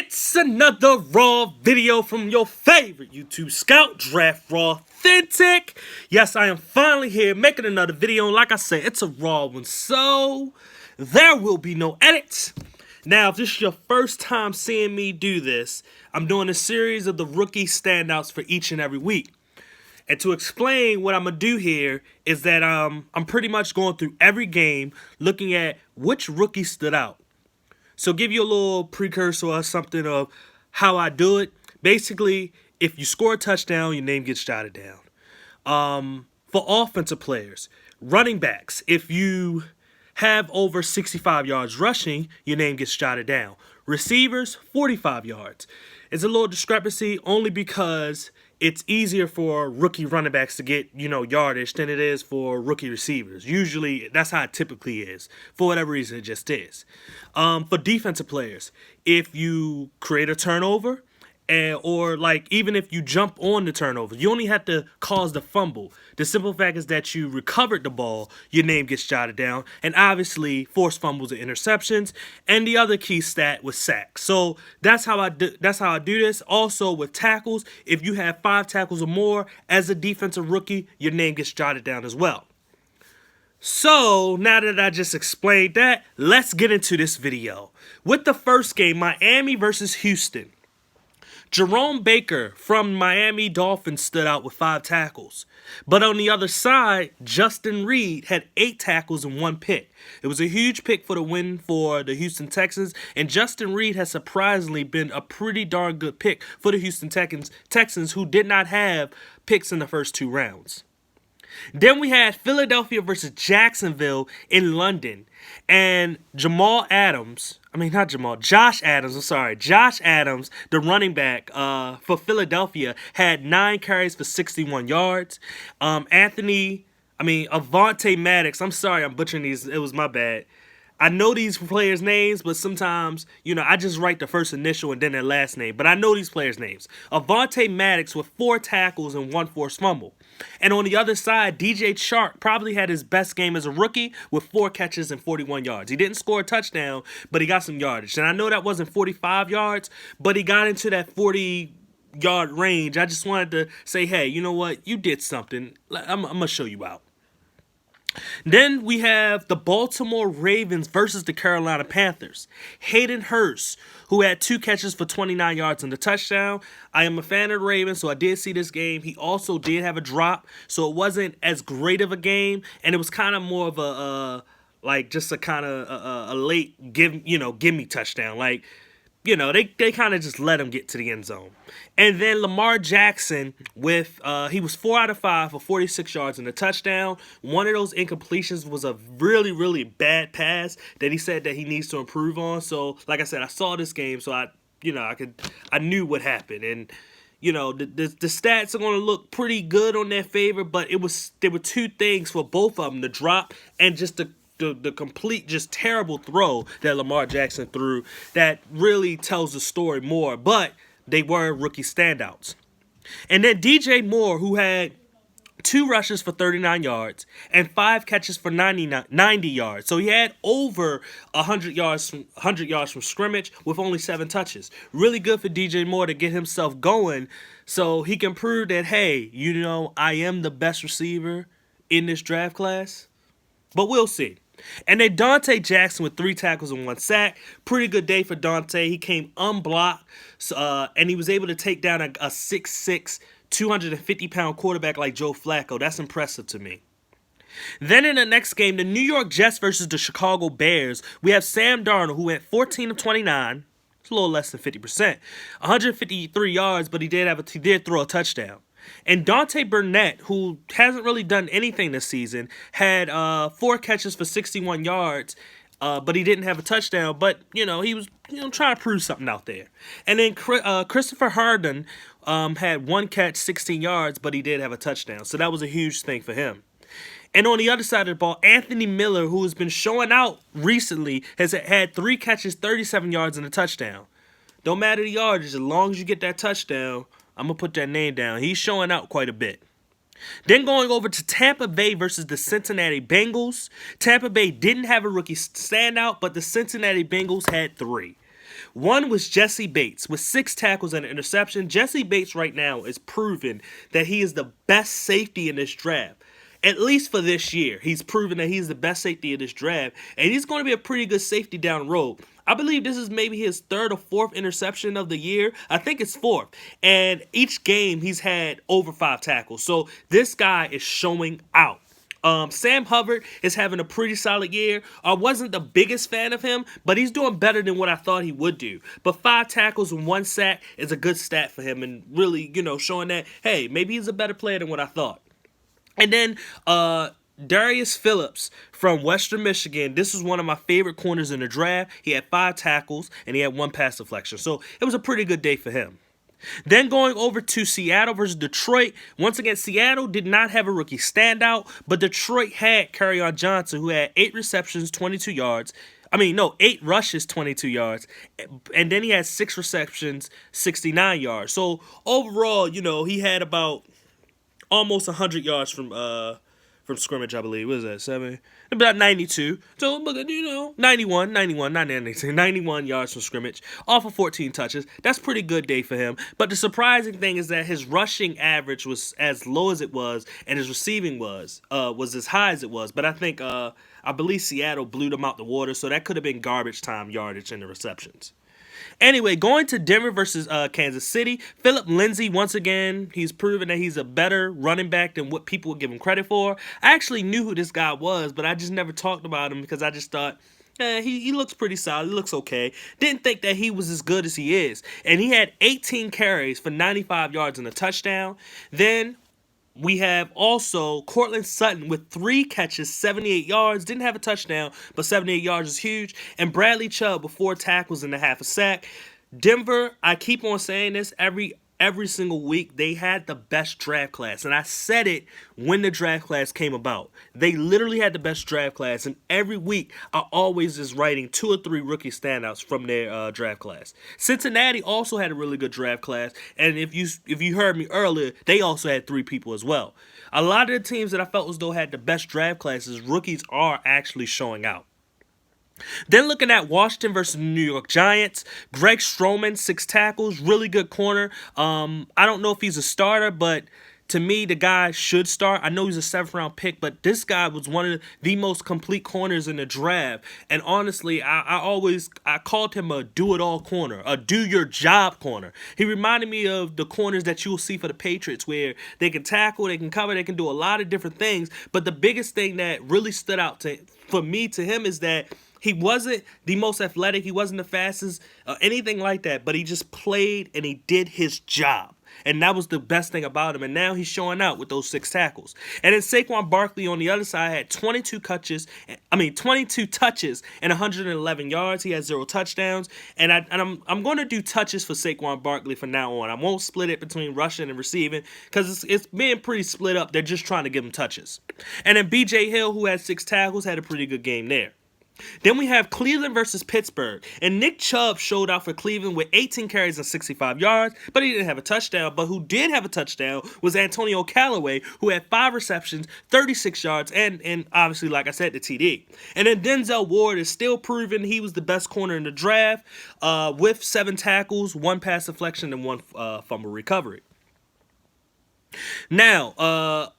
It's another Raw video from your favorite YouTube scout, Draft Raw Authentic. Yes, I am finally here making another video. And like I said, it's a Raw one, so there will be no edits. Now, if this is your first time seeing me do this, I'm doing a series of the rookie standouts for each and every week. And to explain what I'm going to do here is that I'm pretty much going through every game, looking at which rookie stood out. So give you a little precursor or something of how I do it. Basically, if you score a touchdown, your name gets jotted down. For offensive players, running backs, if you have over 65 yards rushing, your name gets jotted down. Receivers, 45 yards. It's a little discrepancy only because it's easier for rookie running backs to get, yardage than it is for rookie receivers. Usually, that's how it typically is. For whatever reason, it just is. For defensive players, if you create a turnover, or even if you jump on the turnover, you only have to cause the fumble. The simple fact is that you recovered the ball, your name gets jotted down, and obviously forced fumbles and interceptions. And the other key stat was sacks. So that's how I do this. Also with tackles, if you have 5 tackles or more as a defensive rookie, your name gets jotted down as well. So, now that I just explained that, let's get into this video. With the first game, Miami versus Houston. Jerome Baker from Miami Dolphins stood out with 5 tackles. But on the other side, Justin Reed had 8 tackles and 1 pick. It was a huge pick for the win for the Houston Texans, and Justin Reed has surprisingly been a pretty darn good pick for the Houston Texans, who did not have picks in the first 2 rounds. Then we had Philadelphia versus Jacksonville in London. And Josh Adams, the running back for Philadelphia, had 9 carries for 61 yards. Avonte Maddox, I'm sorry I'm butchering these, it was my bad. I know these players' names, but sometimes, I just write the first initial and then their last name. But I know these players' names. Avonte Maddox with 4 tackles and 1 forced fumble. And on the other side, DJ Chark probably had his best game as a rookie with 4 catches and 41 yards. He didn't score a touchdown, but he got some yardage. And I know that wasn't 45 yards, but he got into that 40-yard range. I just wanted to say, hey, you know what? You did something. I'm going to show you out. Then we have the Baltimore Ravens versus the Carolina Panthers. Hayden Hurst, who had 2 catches for 29 yards and a touchdown. I am a fan of the Ravens, so I did see this game. He also did have a drop, so it wasn't as great of a game, and it was kind of more of a late gimme touchdown. They kind of just let him get to the end zone. And then Lamar Jackson he was 4 out of 5 for 46 yards and a touchdown. One of those incompletions was a really, really bad pass that he said that he needs to improve on. So, like I said, I saw this game, so I knew what happened. And, the stats are going to look pretty good on their favor, but there were 2 things for both of them, the drop and just the complete, just terrible throw that Lamar Jackson threw that really tells the story more, but they were rookie standouts. And then DJ Moore, who had 2 rushes for 39 yards and 5 catches for 90 yards. So he had over 100 yards from scrimmage with only 7 touches. Really good for DJ Moore to get himself going so he can prove that, hey, I am the best receiver in this draft class. But we'll see. And then Dante Jackson with 3 tackles and 1 sack. Pretty good day for Dante. He came unblocked, and he was able to take down a 6'6", 250-pound quarterback like Joe Flacco. That's impressive to me. Then in the next game, the New York Jets versus the Chicago Bears, we have Sam Darnold, who went 14 of 29. It's a little less than 50%. 153 yards, but he did throw a touchdown. And Dante Burnett, who hasn't really done anything this season, had 4 catches for 61 yards, but he didn't have a touchdown. But, he was trying to prove something out there. And then Christopher Harden had 1 catch, 16 yards, but he did have a touchdown. So that was a huge thing for him. And on the other side of the ball, Anthony Miller, who has been showing out recently, has had 3 catches, 37 yards, and a touchdown. Don't matter the yardage, as long as you get that touchdown, I'm going to put that name down. He's showing out quite a bit. Then going over to Tampa Bay versus the Cincinnati Bengals. Tampa Bay didn't have a rookie standout, but the Cincinnati Bengals had 3. One was Jesse Bates with 6 tackles and an interception. Jesse Bates right now is proven that he is the best safety in this draft. At least for this year, he's proven that he's the best safety in this draft, and he's going to be a pretty good safety down the road. I believe this is maybe his 3rd or 4th interception of the year. I think it's 4th. And each game he's had over 5 tackles. So this guy is showing out. Sam Hubbard is having a pretty solid year. I wasn't the biggest fan of him, but he's doing better than what I thought he would do. But 5 tackles and 1 sack is a good stat for him, and really, showing that, hey, maybe he's a better player than what I thought. And then Darius Phillips from Western Michigan. This is one of my favorite corners in the draft. He had 5 tackles and he had 1 pass deflection. So it was a pretty good day for him. Then going over to Seattle versus Detroit. Once again, Seattle did not have a rookie standout, but Detroit had Kerryon Johnson, who had 8 receptions, 22 yards. 8 rushes, 22 yards. And then he had 6 receptions, 69 yards. So overall, he had about almost 100 yards from scrimmage, I believe. What is that, 7? About 92. So, 91 yards from scrimmage, off of 14 touches. That's a pretty good day for him. But the surprising thing is that his rushing average was as low as it was, and his receiving was as high as it was. But I believe Seattle blew them out the water, so that could have been garbage time yardage in the receptions. Anyway, going to Denver versus Kansas City, Philip Lindsay, once again, he's proven that he's a better running back than what people would give him credit for. I actually knew who this guy was, but I just never talked about him because I just thought, he looks pretty solid. He looks okay. Didn't think that he was as good as he is. And he had 18 carries for 95 yards and a touchdown. Then we have also Cortland Sutton with 3 catches, 78 yards. Didn't have a touchdown, but 78 yards is huge. And Bradley Chubb with 4 tackles and a half a sack. Denver, I keep on saying this every single week, they had the best draft class. And I said it when the draft class came about. They literally had the best draft class. And every week, I always is writing 2 or 3 rookie standouts from their draft class. Cincinnati also had a really good draft class. And if you heard me earlier, they also had 3 people as well. A lot of the teams that I felt as though had the best draft classes, rookies are actually showing out. Then looking at Washington versus the New York Giants, Greg Stroman, 6 tackles, really good corner. I don't know if he's a starter, but to me, the guy should start. I know he's a 7th-round pick, but this guy was one of the most complete corners in the draft. And honestly, I called him a do-it-all corner, a do-your-job corner. He reminded me of the corners that you'll see for the Patriots, where they can tackle, they can cover, they can do a lot of different things. But the biggest thing that really stood out for me to him is that he wasn't the most athletic. He wasn't the fastest, anything like that. But he just played and he did his job. And that was the best thing about him. And now he's showing out with those 6 tackles. And then Saquon Barkley on the other side had 22 touches and 111 yards. He had 0 touchdowns. And I'm going to do touches for Saquon Barkley from now on. I won't split it between rushing and receiving because it's being pretty split up. They're just trying to give him touches. And then B.J. Hill, who had 6 tackles, had a pretty good game there. Then we have Cleveland versus Pittsburgh. And Nick Chubb showed out for Cleveland with 18 carries and 65 yards, but he didn't have a touchdown. But who did have a touchdown was Antonio Callaway, who had 5 receptions, 36 yards, and obviously, like I said, the TD. And then Denzel Ward is still proving he was the best corner in the draft with 7 tackles, 1 pass deflection, and 1 fumble recovery. Now,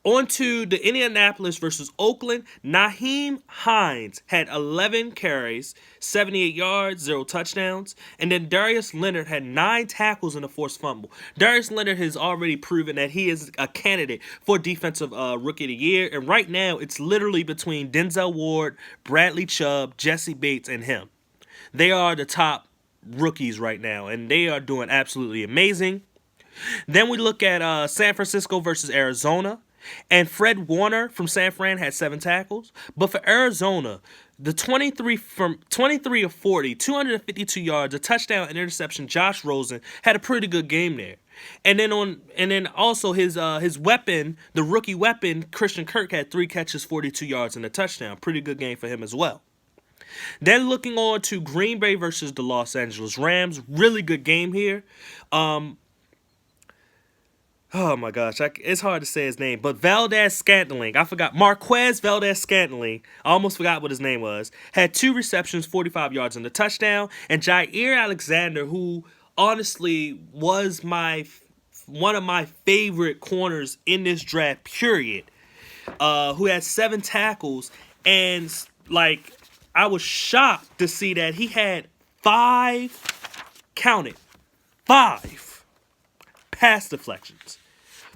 on to the Indianapolis versus Oakland. Nyheim Hines had 11 carries, 78 yards, 0 touchdowns. And then Darius Leonard had 9 tackles and a forced fumble. Darius Leonard has already proven that he is a candidate for Defensive Rookie of the Year. And right now, it's literally between Denzel Ward, Bradley Chubb, Jesse Bates, and him. They are the top rookies right now, and they are doing absolutely amazing. Then we look at San Francisco versus Arizona. And Fred Warner from San Fran had 7 tackles. But for Arizona, the 23 of 40, 252 yards, a touchdown and interception, Josh Rosen had a pretty good game there. And then also his weapon, the rookie weapon, Christian Kirk had 3 catches, 42 yards, and a touchdown. Pretty good game for him as well. Then looking on to Green Bay versus the Los Angeles Rams. Really good game here. Oh my gosh, it's hard to say his name, but Valdez Scantling. I forgot. Marquez Valdez Scantling. I almost forgot what his name was. Had 2 receptions, 45 yards and a touchdown. And Jair Alexander, who honestly was one of my favorite corners in this draft, period, who had 7 tackles. And, like, I was shocked to see that he had 5 pass deflections.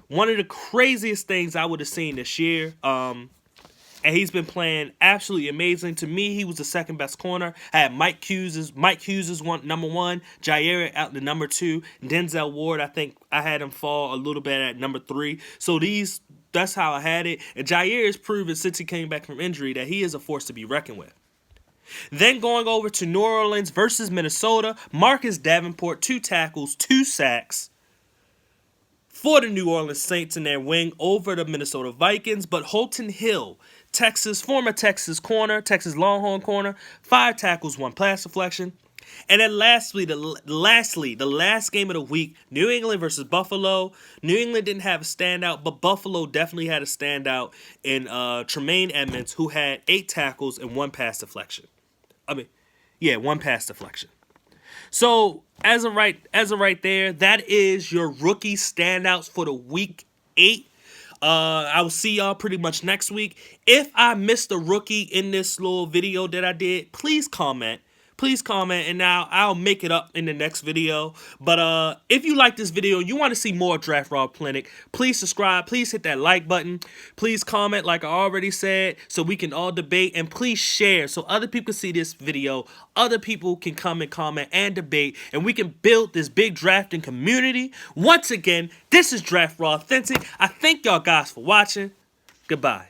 One of the craziest things I would have seen this year. And he's been playing absolutely amazing. To me, he was the second best corner. I had Mike Hughes is number 1, Jair out the number 2, Denzel Ward, I think I had him fall a little bit at number 3. So that's how I had it. And Jair has proven since he came back from injury that he is a force to be reckoned with. Then going over to New Orleans versus Minnesota, Marcus Davenport, 2 tackles, 2 sacks for the New Orleans Saints in their win over the Minnesota Vikings. But Holton Hill, former Texas Longhorn corner, 5 tackles, 1 pass deflection. And then lastly, the last game of the week, New England versus Buffalo. New England didn't have a standout, but Buffalo definitely had a standout in Tremaine Edmonds, who had 8 tackles and 1 pass deflection. 1 pass deflection. So as of right there, that is your rookie standouts for the week 8. I will see y'all pretty much next week. If I missed a rookie in this little video that I did, please comment. And now I'll make it up in the next video. But if you like this video, you want to see more Draft Raw Clinic, please subscribe. Please hit that like button. Please comment like I already said so we can all debate. And please share so other people can see this video. Other people can come and comment and debate. And we can build this big drafting community. Once again, this is Draft Raw Authentic. I thank y'all guys for watching. Goodbye.